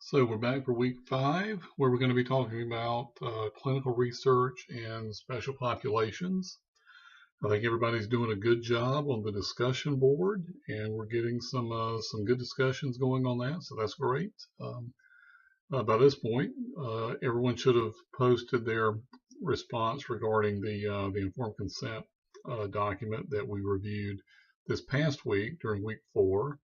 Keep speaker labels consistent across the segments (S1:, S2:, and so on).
S1: So we're back for week 5, where we're going to be talking about clinical research and special populations. I think everybody's doing a good job on the discussion board, and we're getting some good discussions going on that, so that's great. By this point, everyone should have posted their response regarding the informed consent document that we reviewed this past week during week 4.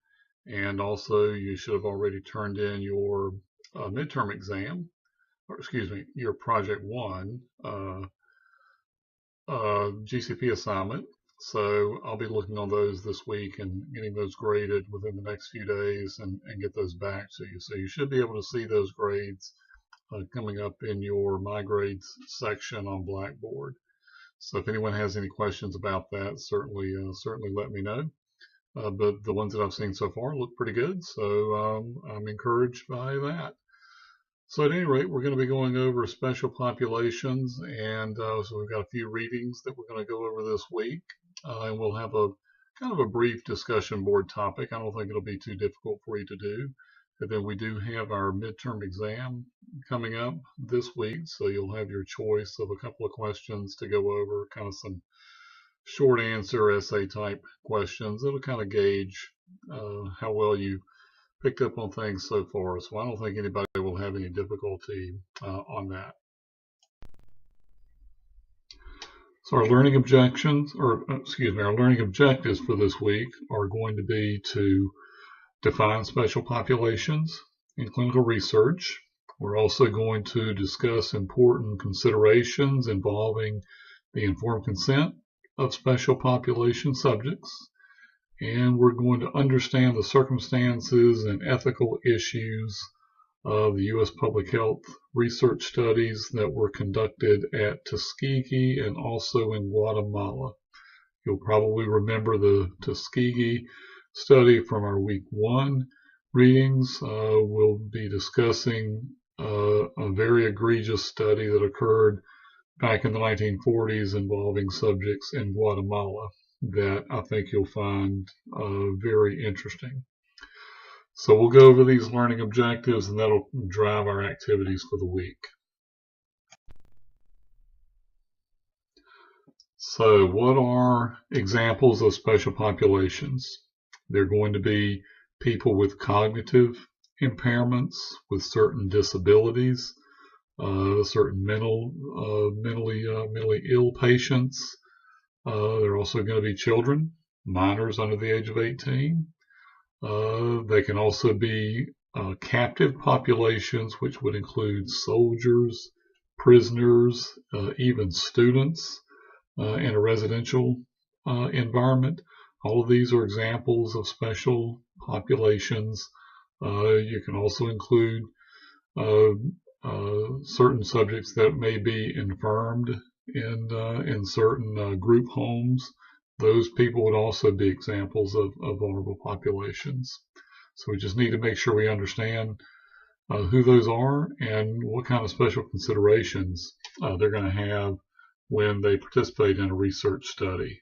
S1: And also, you should have already turned in your midterm exam, or excuse me, your Project 1 GCP assignment. So I'll be looking on those this week and getting those graded within the next few days and get those back to you. So you should be able to see those grades coming up in your My Grades section on Blackboard. So if anyone has any questions about that, certainly let me know. But the ones that I've seen so far look pretty good, so I'm encouraged by that. So at any rate, we're going to be going over special populations, and so we've got a few readings that we're going to go over this week, and we'll have a kind of a brief discussion board topic. I don't think it'll be too difficult for you to do. And then we do have our midterm exam coming up this week, so you'll have your choice of a couple of questions to go over, kind of some short answer essay type questions. It'll kind of gauge how well you picked up on things so far. So I don't think anybody will have any difficulty on that. So our learning objectives for this week are going to be to define special populations in clinical research. We're also going to discuss important considerations involving the informed consent of special population subjects, and we're going to understand the circumstances and ethical issues of the U.S. public health research studies that were conducted at Tuskegee and also in Guatemala. You'll probably remember the Tuskegee study from our week 1 readings. We'll be discussing a very egregious study that occurred back in the 1940s involving subjects in Guatemala that I think you'll find very interesting. So we'll go over these learning objectives, and that'll drive our activities for the week. So what are examples of special populations? They're going to be people with cognitive impairments, with certain disabilities, certain mentally ill patients. They're also going to be children, minors under the age of 18. They can also be captive populations, which would include soldiers, prisoners, even students in a residential environment. All of these are examples of special populations. You can also include certain subjects that may be infirmed in certain group homes. Those people would also be examples of vulnerable populations. So we just need to make sure we understand who those are and what kind of special considerations they're going to have when they participate in a research study.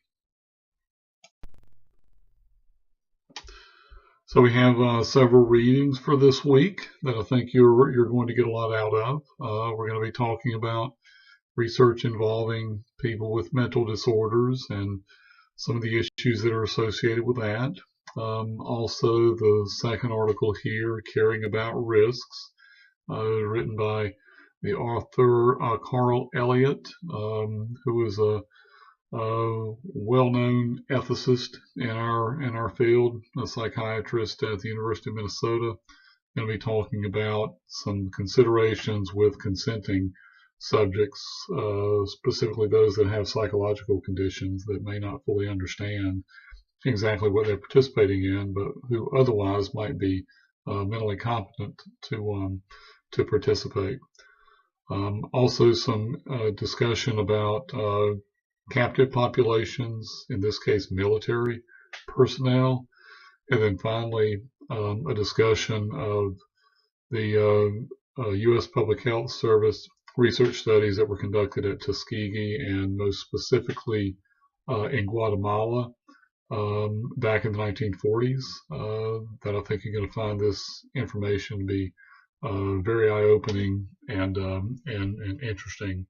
S1: So we have several readings for this week that I think you're going to get a lot out of. We're going to be talking about research involving people with mental disorders and some of the issues that are associated with that. Also, the second article here, Caring About Risks, written by the author Carl Elliott, who is a well-known ethicist in our field, a psychiatrist at the University of Minnesota. Going to be talking about some considerations with consenting subjects, specifically those that have psychological conditions that may not fully understand exactly what they're participating in, but who otherwise might be mentally competent to participate. Also, some discussion about captive populations, in this case military personnel, and then finally a discussion of the U.S. Public Health Service research studies that were conducted at Tuskegee and most specifically in Guatemala back in the 1940s, that I think you're going to find this information to be very eye-opening and interesting.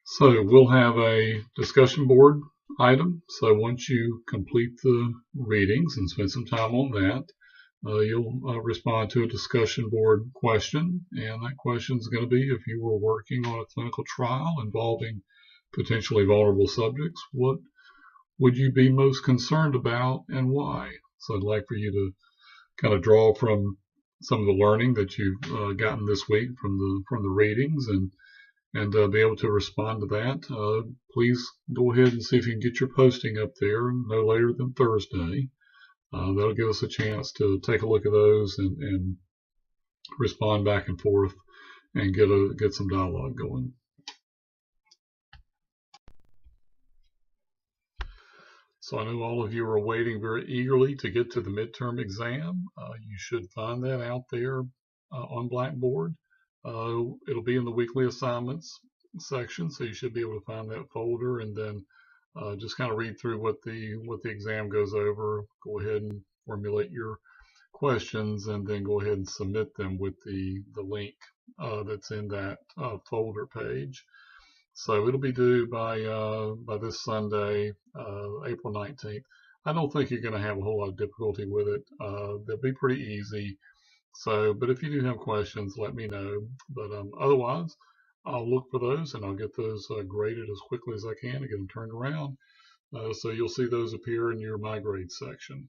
S1: So we'll have a discussion board item. So once you complete the readings and spend some time on that, you'll respond to a discussion board question. And that question is going to be, if you were working on a clinical trial involving potentially vulnerable subjects, what would you be most concerned about and why? So I'd like for you to kind of draw from some of the learning that you've gotten this week from the readings and be able to respond to that. Please go ahead and see if you can get your posting up there no later than Thursday. That'll give us a chance to take a look at those and respond back and forth and get some dialogue going. So I know all of you are waiting very eagerly to get to the midterm exam. You should find that out there on Blackboard. It'll be in the weekly assignments section, so you should be able to find that folder and then just kind of read through what the exam goes over. Go ahead and formulate your questions and then go ahead and submit them with the link that's in that folder page. So it'll be due by this Sunday, April 19th. I don't think you're going to have a whole lot of difficulty with it. They'll be pretty easy. So, but if you do have questions, let me know. But otherwise, I'll look for those and I'll get those graded as quickly as I can to get them turned around. So you'll see those appear in your My Grades section.